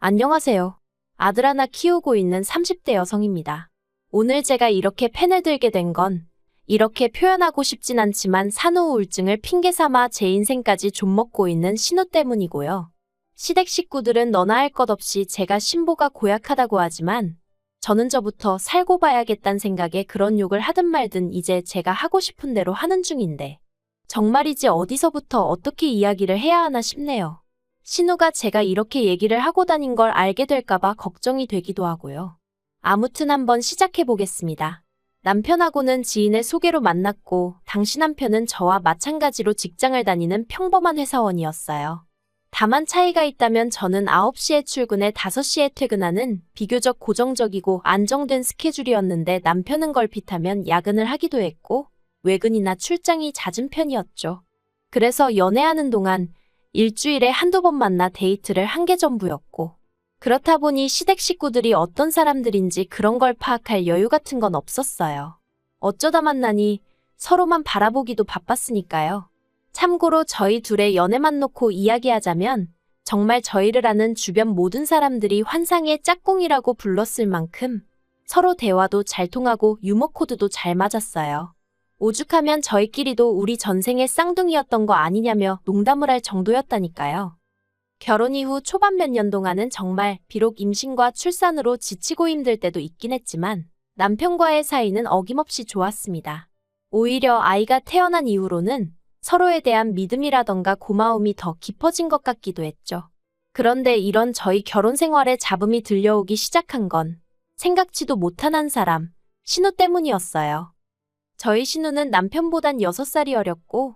안녕하세요. 아들 하나 키우고 있는 30대 여성입니다. 오늘 제가 이렇게 펜을 들게 된 건 이렇게 표현하고 싶진 않지만 산후 우울증을 핑계 삼아 제 인생까지 좀먹고 있는 신우 때문이고요. 시댁 식구들은 너나 할 것 없이 제가 신보가 고약하다고 하지만 저는 저부터 살고 봐야겠다는 생각에 그런 욕을 하든 말든 이제 제가 하고 싶은 대로 하는 중인데 정말이지 어디서부터 어떻게 이야기를 해야 하나 싶네요. 신우가 제가 이렇게 얘기를 하고 다닌 걸 알게 될까봐 걱정이 되기도 하고요. 아무튼 한번 시작해 보겠습니다. 남편하고는 지인의 소개로 만났고 당시 남편은 저와 마찬가지로 직장을 다니는 평범한 회사원이었어요. 다만 차이가 있다면 저는 9시에 출근해 5시에 퇴근하는 비교적 고정적이고 안정된 스케줄이었는데 남편은 걸핏하면 야근을 하기도 했고 외근이나 출장이 잦은 편이었죠. 그래서 연애하는 동안 일주일에 한두 번 만나 데이트를 한 게 전부였고 그렇다 보니 시댁 식구들이 어떤 사람들인지 그런 걸 파악할 여유 같은 건 없었어요. 어쩌다 만나니 서로만 바라보기도 바빴으니까요. 참고로 저희 둘의 연애만 놓고 이야기하자면 정말 저희를 아는 주변 모든 사람들이 환상의 짝꿍이라고 불렀을 만큼 서로 대화도 잘 통하고 유머 코드도 잘 맞았어요. 오죽하면 저희끼리도 우리 전생의 쌍둥이였던 거 아니냐며 농담을 할 정도였다니까요. 결혼 이후 초반 몇 년 동안은 정말 비록 임신과 출산으로 지치고 힘들 때도 있긴 했지만 남편과의 사이는 어김없이 좋았습니다. 오히려 아이가 태어난 이후로는 서로에 대한 믿음이라던가 고마움이 더 깊어진 것 같기도 했죠. 그런데 이런 저희 결혼 생활에 잡음이 들려오기 시작한 건 생각지도 못한 한 사람, 신우 때문이었어요. 저희 신우는 남편보단 6살이 어렸고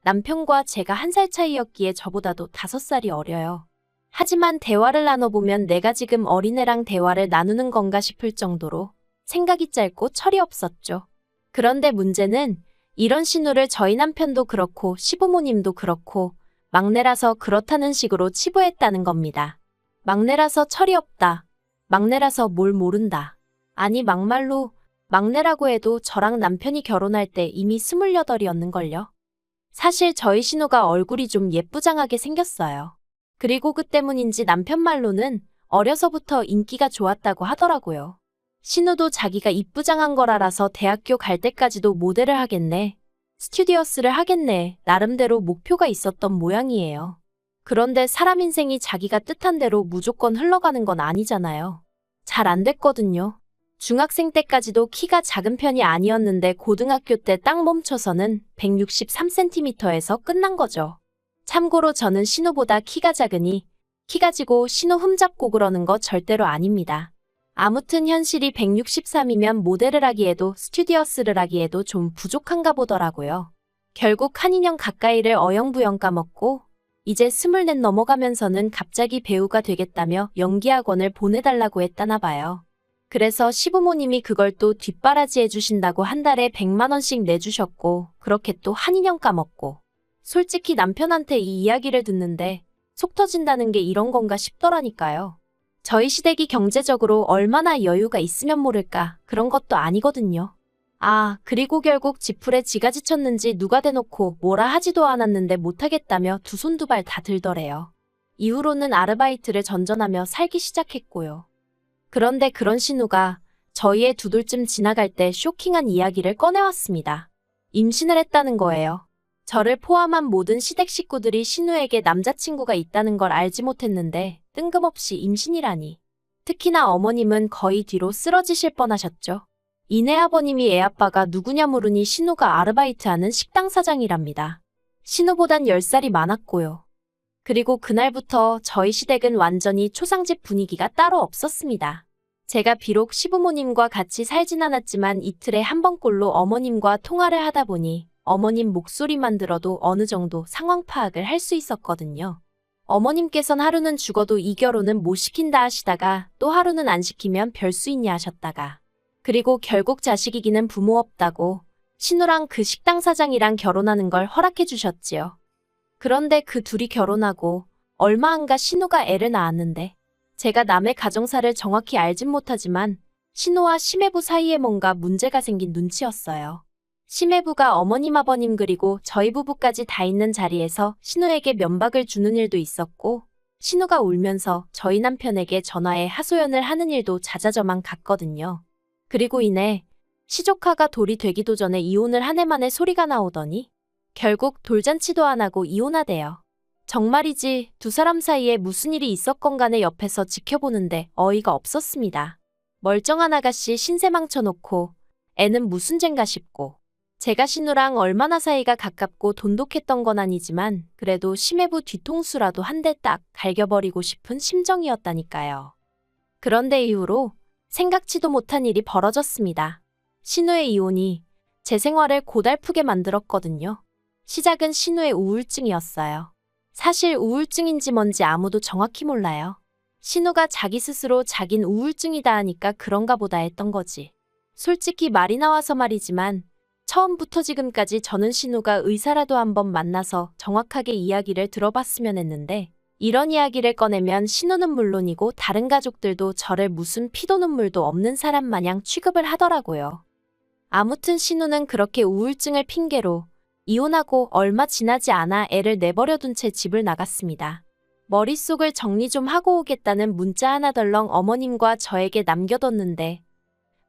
남편과 제가 1살 차이였기에 저보다도 5살이 어려요. 하지만 대화를 나눠보면 내가 지금 어린애랑 대화를 나누는 건가 싶을 정도로 생각이 짧고 철이 없었죠. 그런데 문제는 이런 신우를 저희 남편도 그렇고 시부모님도 그렇고 막내라서 그렇다는 식으로 치부했다는 겁니다. 막내라서 철이 없다. 막내라서 뭘 모른다. 아니 막말로 막내라고 해도 저랑 남편이 결혼할 때 이미 28이었는걸요. 사실 저희 신우가 얼굴이 좀 예쁘장하게 생겼어요. 그리고 그 때문인지 남편 말로는 어려서부터 인기가 좋았다고 하더라고요. 신우도 자기가 이쁘장한 걸 알아서 대학교 갈 때까지도 모델을 하겠네, 스튜디오스를 하겠네, 나름대로 목표가 있었던 모양이에요. 그런데 사람 인생이 자기가 뜻한 대로 무조건 흘러가는 건 아니잖아요. 잘 안 됐거든요. 중학생 때까지도 키가 작은 편이 아니었는데 고등학교 때 딱 멈춰서는 163cm에서 끝난 거죠. 참고로 저는 신우보다 키가 작으니 키 가지고 신우 흠잡고 그러는 거 절대로 아닙니다. 아무튼 현실이 163이면 모델을 하기에도 스튜디오스를 하기에도 좀 부족한가 보더라고요. 결국 한인형 가까이를 어영부영 까먹고 이제 24 넘어가면서는 갑자기 배우가 되겠다며 연기학원을 보내달라고 했다나 봐요. 그래서 시부모님이 그걸 또 뒷바라지 해주신다고 한 달에 100만 원씩 내주셨고 그렇게 또 한인형 까먹고 솔직히 남편한테 이 이야기를 듣는데 속 터진다는 게 이런 건가 싶더라니까요. 저희 시댁이 경제적으로 얼마나 여유가 있으면 모를까 그런 것도 아니거든요. 아, 그리고 결국 지풀에 지가 지쳤는지 누가 대놓고 뭐라 하지도 않았는데 못하겠다며 두 손 두 발 다 들더래요. 이후로는 아르바이트를 전전하며 살기 시작했고요. 그런데 그런 신우가 저희의 2돌쯤 지나갈 때 쇼킹한 이야기를 꺼내왔습니다. 임신을 했다는 거예요. 저를 포함한 모든 시댁 식구들이 신우에게 남자친구가 있다는 걸 알지 못했는데 뜬금없이 임신이라니. 특히나 어머님은 거의 뒤로 쓰러지실 뻔하셨죠. 이내 아버님이 애 아빠가 누구냐 물으니 신우가 아르바이트하는 식당 사장이랍니다. 신우보단 10살이 많았고요. 그리고 그날부터 저희 시댁은 완전히 초상집 분위기가 따로 없었습니다. 제가 비록 시부모님과 같이 살진 않았지만 이틀에 한 번꼴로 어머님과 통화를 하다 보니 어머님 목소리만 들어도 어느 정도 상황 파악을 할 수 있었거든요. 어머님께선 하루는 죽어도 이 결혼은 못 시킨다 하시다가 또 하루는 안 시키면 별 수 있냐 하셨다가 그리고 결국 자식 이기는 부모 없다고 신우랑 그 식당 사장이랑 결혼하는 걸 허락해 주셨지요. 그런데 그 둘이 결혼하고 얼마 안 가 신우가 애를 낳았는데 제가 남의 가정사를 정확히 알진 못하지만 신우와 심해부 사이에 뭔가 문제가 생긴 눈치였어요. 심해부가 어머님 아버님 그리고 저희 부부까지 다 있는 자리에서 신우에게 면박을 주는 일도 있었고 신우가 울면서 저희 남편에게 전화해 하소연을 하는 일도 잦아져만 갔거든요. 그리고 이내 시조카가 돌이 되기도 전에 이혼을 한 해 만에 소리가 나오더니 결국 돌잔치도 안 하고 이혼하대요. 정말이지 두 사람 사이에 무슨 일이 있었건 간에 옆에서 지켜보는데 어이가 없었습니다. 멀쩡한 아가씨 신세 망쳐놓고 애는 무슨 젠가 싶고 제가 신우랑 얼마나 사이가 가깝고 돈독했던 건 아니지만 그래도 심해부 뒤통수라도 한 대 딱 갈겨버리고 싶은 심정이었다니까요. 그런데 이후로 생각지도 못한 일이 벌어졌습니다. 신우의 이혼이 제 생활을 고달프게 만들었거든요. 시작은 신우의 우울증이었어요. 사실 우울증인지 뭔지 아무도 정확히 몰라요. 신우가 자기 스스로 자긴 우울증이다 하니까 그런가 보다 했던 거지. 솔직히 말이 나와서 말이지만 처음부터 지금까지 저는 신우가 의사라도 한번 만나서 정확하게 이야기를 들어봤으면 했는데 이런 이야기를 꺼내면 신우는 물론이고 다른 가족들도 저를 무슨 피도 눈물도 없는 사람 마냥 취급을 하더라고요. 아무튼 신우는 그렇게 우울증을 핑계로 이혼하고 얼마 지나지 않아 애를 내버려둔 채 집을 나갔습니다. 머릿속을 정리 좀 하고 오겠다는 문자 하나 덜렁 어머님과 저에게 남겨뒀는데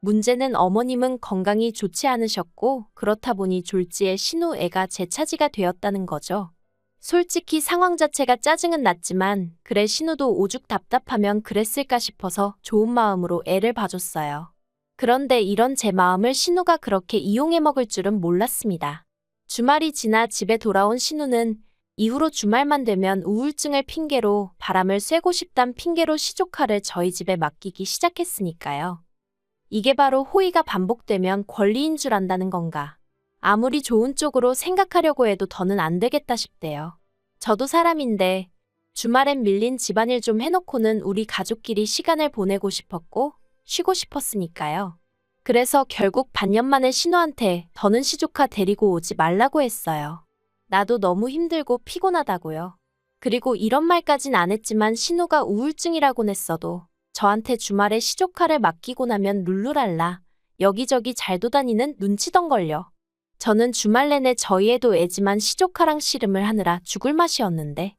문제는 어머님은 건강이 좋지 않으셨고 그렇다 보니 졸지에 신우 애가 제 차지가 되었다는 거죠. 솔직히 상황 자체가 짜증은 났지만 그래 신우도 오죽 답답하면 그랬을까 싶어서 좋은 마음으로 애를 봐줬어요. 그런데 이런 제 마음을 신우가 그렇게 이용해 먹을 줄은 몰랐습니다. 주말이 지나 집에 돌아온 신우는 이후로 주말만 되면 우울증을 핑계로 바람을 쐬고 싶단 핑계로 시조카를 저희 집에 맡기기 시작했으니까요. 이게 바로 호의가 반복되면 권리인 줄 안다는 건가. 아무리 좋은 쪽으로 생각하려고 해도 더는 안 되겠다 싶대요. 저도 사람인데 주말엔 밀린 집안일 좀 해놓고는 우리 가족끼리 시간을 보내고 싶었고 쉬고 싶었으니까요. 그래서 결국 반년 만에 신우한테 더는 시조카 데리고 오지 말라고 했어요. 나도 너무 힘들고 피곤하다고요. 그리고 이런 말까진 안 했지만 신우가 우울증이라곤 했어도 저한테 주말에 시조카를 맡기고 나면 룰루랄라 여기저기 잘 도다니는 눈치던걸요. 저는 주말 내내 저희 애도 애지만 시조카랑 씨름을 하느라 죽을 맛이었는데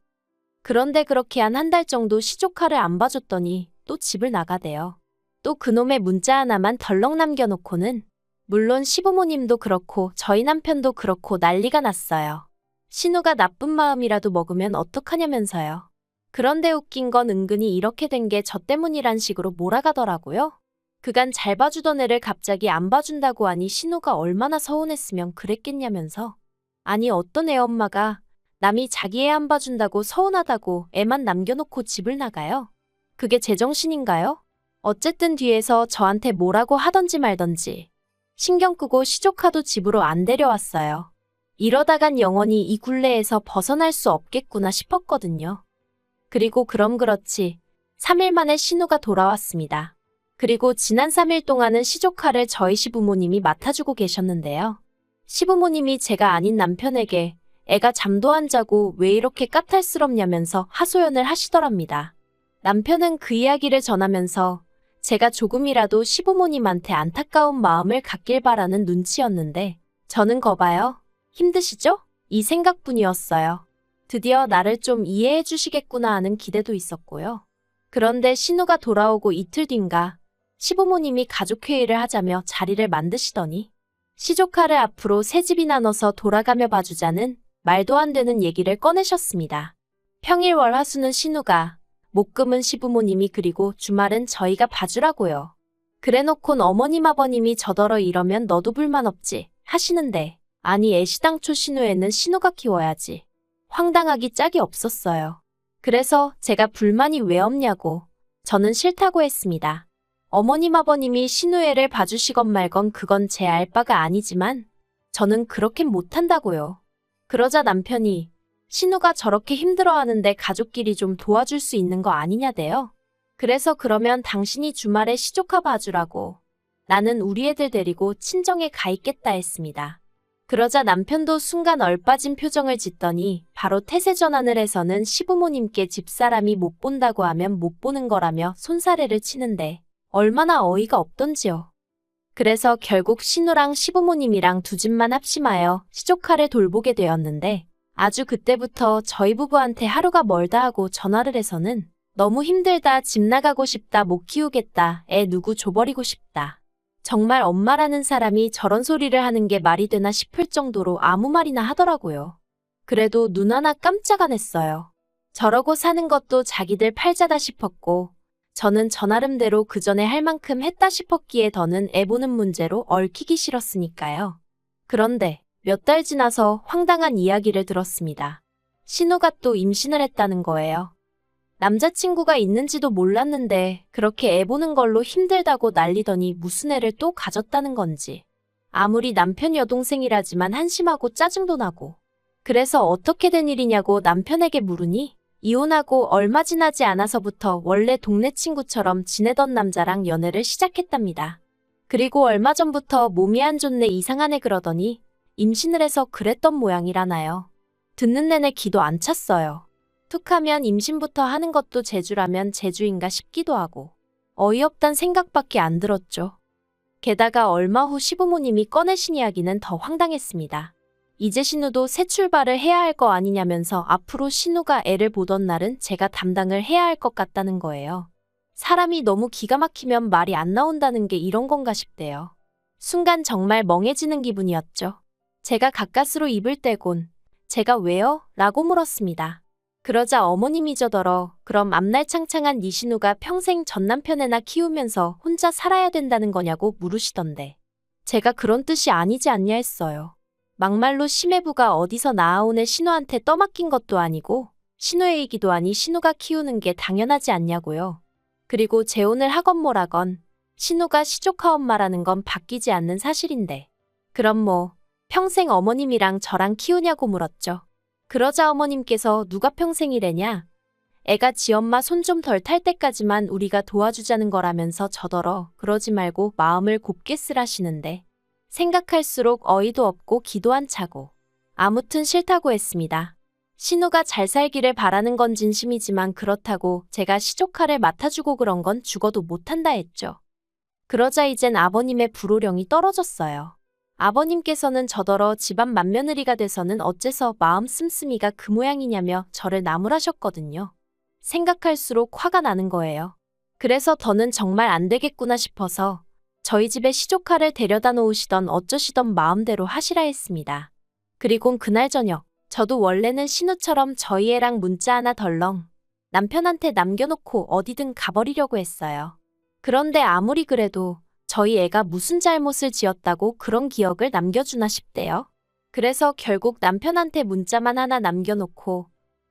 그런데 그렇게 한 한 달 정도 시조카를 안 봐줬더니 또 집을 나가대요. 또 그놈의 문자 하나만 덜렁 남겨놓고는 물론 시부모님도 그렇고 저희 남편도 그렇고 난리가 났어요. 신우가 나쁜 마음이라도 먹으면 어떡하냐면서요. 그런데 웃긴 건 은근히 이렇게 된 게 저 때문이란 식으로 몰아가더라고요. 그간 잘 봐주던 애를 갑자기 안 봐준다고 하니 신우가 얼마나 서운했으면 그랬겠냐면서. 아니 어떤 애 엄마가 남이 자기 애 안 봐준다고 서운하다고 애만 남겨놓고 집을 나가요? 그게 제정신인가요? 어쨌든 뒤에서 저한테 뭐라고 하던지 말던지 신경 끄고 시조카도 집으로 안 데려왔어요. 이러다간 영원히 이 굴레에서 벗어날 수 없겠구나 싶었거든요. 그리고 그럼 그렇지 3일 만에 신우가 돌아왔습니다. 그리고 지난 3일 동안은 시조카를 저희 시부모님이 맡아주고 계셨는데요. 시부모님이 제가 아닌 남편에게 애가 잠도 안 자고 왜 이렇게 까탈스럽냐면서 하소연을 하시더랍니다. 남편은 그 이야기를 전하면서 제가 조금이라도 시부모님한테 안타까운 마음을 갖길 바라는 눈치였는데 저는 거봐요. 힘드시죠? 이 생각뿐이었어요. 드디어 나를 좀 이해해 주시겠구나 하는 기대도 있었고요. 그런데 신우가 돌아오고 이틀 뒤인가 시부모님이 가족회의를 하자며 자리를 만드시더니 시조카를 앞으로 새 집이나 넣어서 돌아가며 봐주자는 말도 안 되는 얘기를 꺼내셨습니다. 평일 월 화수는 신우가 목금은 시부모님이 그리고 주말은 저희가 봐주라고요. 그래놓곤 어머님 아버님이 저더러 이러면 너도 불만 없지 하시는데 아니 애시당초 신우애는 신우가 키워야지. 황당하기 짝이 없었어요. 그래서 제가 불만이 왜 없냐고 저는 싫다고 했습니다. 어머님 아버님이 신우애를 봐주시건 말건 그건 제 알 바가 아니지만 저는 그렇게 못한다고요. 그러자 남편이 신우가 저렇게 힘들어하는데 가족끼리 좀 도와줄 수 있는 거 아니냐대요. 그래서 그러면 당신이 주말에 시조카 봐주라고 나는 우리 애들 데리고 친정에 가 있겠다 했습니다. 그러자 남편도 순간 얼빠진 표정을 짓더니 바로 태세 전환을 해서는 시부모님께 집사람이 못 본다고 하면 못 보는 거라며 손사래를 치는데 얼마나 어이가 없던지요. 그래서 결국 신우랑 시부모님이랑 두 집만 합심하여 시조카를 돌보게 되었는데 아주 그때부터 저희 부부한테 하루가 멀다 하고 전화를 해서는 너무 힘들다, 집 나가고 싶다, 못 키우겠다, 애 누구 줘버리고 싶다. 정말 엄마라는 사람이 저런 소리를 하는 게 말이 되나 싶을 정도로 아무 말이나 하더라고요. 그래도 눈 하나 깜짝 안 했어요. 저러고 사는 것도 자기들 팔자다 싶었고, 저는 저 나름대로 그 전에 할 만큼 했다 싶었기에 더는 애 보는 문제로 얽히기 싫었으니까요. 그런데 몇 달 지나서 황당한 이야기를 들었습니다. 신우가 또 임신을 했다는 거예요. 남자친구가 있는지도 몰랐는데 그렇게 애 보는 걸로 힘들다고 난리더니 무슨 애를 또 가졌다는 건지. 아무리 남편 여동생이라지만 한심하고 짜증도 나고. 그래서 어떻게 된 일이냐고 남편에게 물으니 이혼하고 얼마 지나지 않아서부터 원래 동네 친구처럼 지내던 남자랑 연애를 시작했답니다. 그리고 얼마 전부터 몸이 안 좋네 이상하네 그러더니 임신을 해서 그랬던 모양이라나요. 듣는 내내 기도 안 찼어요. 툭하면 임신부터 하는 것도 재주라면 재주인가 싶기도 하고 어이없단 생각밖에 안 들었죠. 게다가 얼마 후 시부모님이 꺼내신 이야기는 더 황당했습니다. 이제 신우도 새 출발을 해야 할 거 아니냐면서 앞으로 신우가 애를 보던 날은 제가 담당을 해야 할 것 같다는 거예요. 사람이 너무 기가 막히면 말이 안 나온다는 게 이런 건가 싶대요. 순간 정말 멍해지는 기분이었죠. 제가 가까스로 입을 떼곤 제가 왜요? 라고 물었습니다. 그러자 어머님이 저더러 그럼 앞날 창창한 네 신우가 평생 전 남편애나 키우면서 혼자 살아야 된다는 거냐고 물으시던데 제가 그런 뜻이 아니지 않냐 했어요. 막말로 심해부가 어디서 낳아온 애 신우한테 떠맡긴 것도 아니고 신우의 얘기도 아니 신우가 키우는 게 당연하지 않냐고요. 그리고 재혼을 하건 뭐라건 신우가 시조카 엄마라는 건 바뀌지 않는 사실인데 그럼 뭐 평생 어머님이랑 저랑 키우냐고 물었죠. 그러자 어머님께서 누가 평생이래냐? 애가 지 엄마 손 좀 덜 탈 때까지만 우리가 도와주자는 거라면서 저더러 그러지 말고 마음을 곱게 쓰라시는데 생각할수록 어이도 없고 기도 안 차고 아무튼 싫다고 했습니다. 신우가 잘 살기를 바라는 건 진심이지만 그렇다고 제가 시조카를 맡아주고 그런 건 죽어도 못한다 했죠. 그러자 이젠 아버님의 불호령이 떨어졌어요. 아버님께서는 저더러 집안 맏며느리가 돼서는 어째서 마음 씀씀이가 그 모양이냐며 저를 나무라셨거든요. 생각할수록 화가 나는 거예요. 그래서 더는 정말 안 되겠구나 싶어서 저희 집에 시조카를 데려다 놓으시던 어쩌시던 마음대로 하시라 했습니다. 그리곤 그날 저녁 저도 원래는 신우처럼 저희 애랑 문자 하나 덜렁 남편한테 남겨놓고 어디든 가버리려고 했어요. 그런데 아무리 그래도 저희 애가 무슨 잘못을 지었다고 그런 기억을 남겨주나 싶대요. 그래서 결국 남편한테 문자만 하나 남겨놓고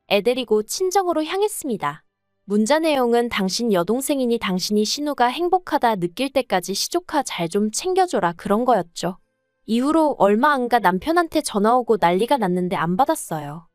애 데리고 친정으로 향했습니다. 문자 내용은 당신 여동생이니 당신이 신우가 행복하다 느낄 때까지 시조카 잘 좀 챙겨줘라 그런 거였죠. 이후로 얼마 안 가 남편한테 전화 오고 난리가 났는데 안 받았어요.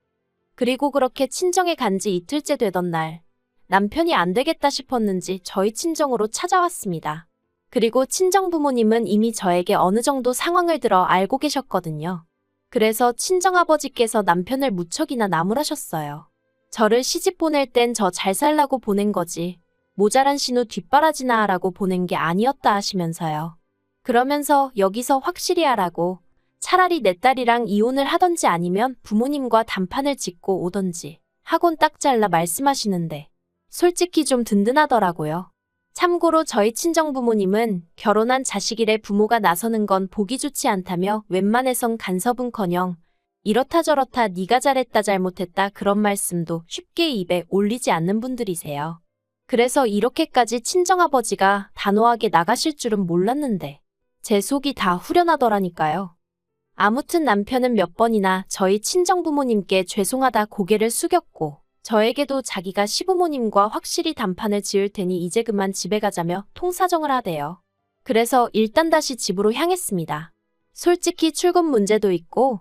그리고 그렇게 친정에 간 지 이틀째 되던 날 남편이 안 되겠다 싶었는지 저희 친정으로 찾아왔습니다. 그리고 친정 부모님은 이미 저에게 어느 정도 상황을 들어 알고 계셨거든요. 그래서 친정아버지께서 남편을 무척이나 나무라셨어요. 저를 시집 보낼 땐 저 잘 살라고 보낸 거지 모자란 신우 뒷바라지나 하라고 보낸 게 아니었다 하시면서요. 그러면서 여기서 확실히 하라고 차라리 내 딸이랑 이혼을 하던지 아니면 부모님과 단판을 짓고 오던지 하곤 딱 잘라 말씀하시는데 솔직히 좀 든든하더라고요. 참고로 저희 친정부모님은 결혼한 자식이래 부모가 나서는 건 보기 좋지 않다며 웬만해선 간섭은커녕 이렇다 저렇다 네가 잘했다 잘못했다 그런 말씀도 쉽게 입에 올리지 않는 분들이세요. 그래서 이렇게까지 친정아버지가 단호하게 나가실 줄은 몰랐는데 제 속이 다 후련하더라니까요. 아무튼 남편은 몇 번이나 저희 친정부모님께 죄송하다 고개를 숙였고 저에게도 자기가 시부모님과 확실히 단판을 지을 테니 이제 그만 집에 가자며 통사정을 하대요. 그래서 일단 다시 집으로 향했습니다. 솔직히 출근 문제도 있고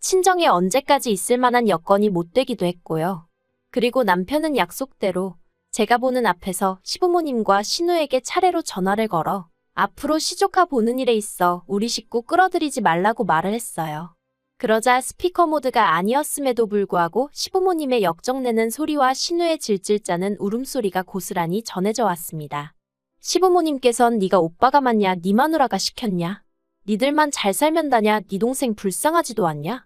친정에 언제까지 있을 만한 여건이 못 되기도 했고요. 그리고 남편은 약속대로 제가 보는 앞에서 시부모님과 신우에게 차례로 전화를 걸어 앞으로 시조카 보는 일에 있어 우리 식구 끌어들이지 말라고 말을 했어요. 그러자 스피커 모드가 아니었음에도 불구하고 시부모님의 역정내는 소리와 신우의 질질짜는 울음소리가 고스란히 전해져 왔습니다. 시부모님께선 네가 오빠가 맞냐 네 마누라가 시켰냐 니들만 잘 살면 다냐 네 동생 불쌍하지도 않냐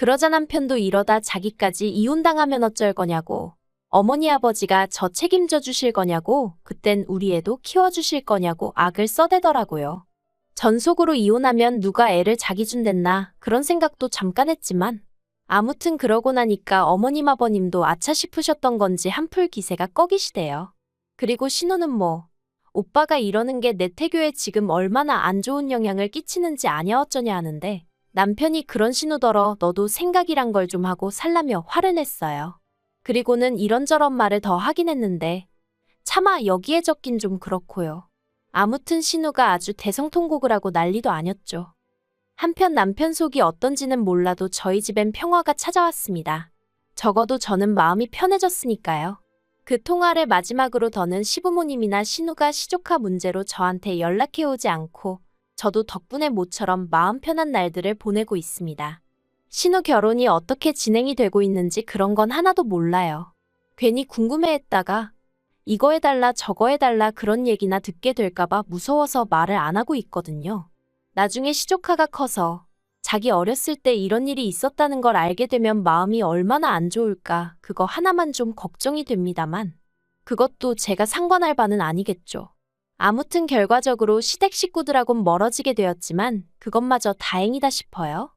그러자 남편도 이러다 자기까지 이혼당하면 어쩔 거냐고. 어머니 아버지가 저 책임져 주실 거냐고. 그땐 우리 애도 키워주실 거냐고 악을 써대더라고요. 전속으로 이혼하면 누가 애를 자기 준댔나 그런 생각도 잠깐 했지만 아무튼 그러고 나니까 어머님 아버님도 아차 싶으셨던 건지 한풀 기세가 꺼기시대요. 그리고 신우는 뭐 오빠가 이러는 게 내 태교에 지금 얼마나 안 좋은 영향을 끼치는지 아냐 어쩌냐 하는데 남편이 그런 신우더러 너도 생각이란 걸 좀 하고 살라며 화를 냈어요. 그리고는 이런저런 말을 더 하긴 했는데 차마 여기에 적긴 좀 그렇고요. 아무튼 신우가 아주 대성통곡을 하고 난리도 아니었죠. 한편 남편 속이 어떤지는 몰라도 저희 집엔 평화가 찾아왔습니다. 적어도 저는 마음이 편해졌으니까요. 그 통화를 마지막으로 더는 시부모님이나 신우가 시조카 문제로 저한테 연락해오지 않고 저도 덕분에 모처럼 마음 편한 날들을 보내고 있습니다. 신우 결혼이 어떻게 진행이 되고 있는지 그런 건 하나도 몰라요. 괜히 궁금해했다가 이거 해달라 저거 해달라 그런 얘기나 듣게 될까봐 무서워서 말을 안 하고 있거든요. 나중에 시조카가 커서 자기 어렸을 때 이런 일이 있었다는 걸 알게 되면 마음이 얼마나 안 좋을까 그거 하나만 좀 걱정이 됩니다만 그것도 제가 상관할 바는 아니겠죠. 아무튼 결과적으로 시댁 식구들하곤 멀어지게 되었지만 그것마저 다행이다 싶어요.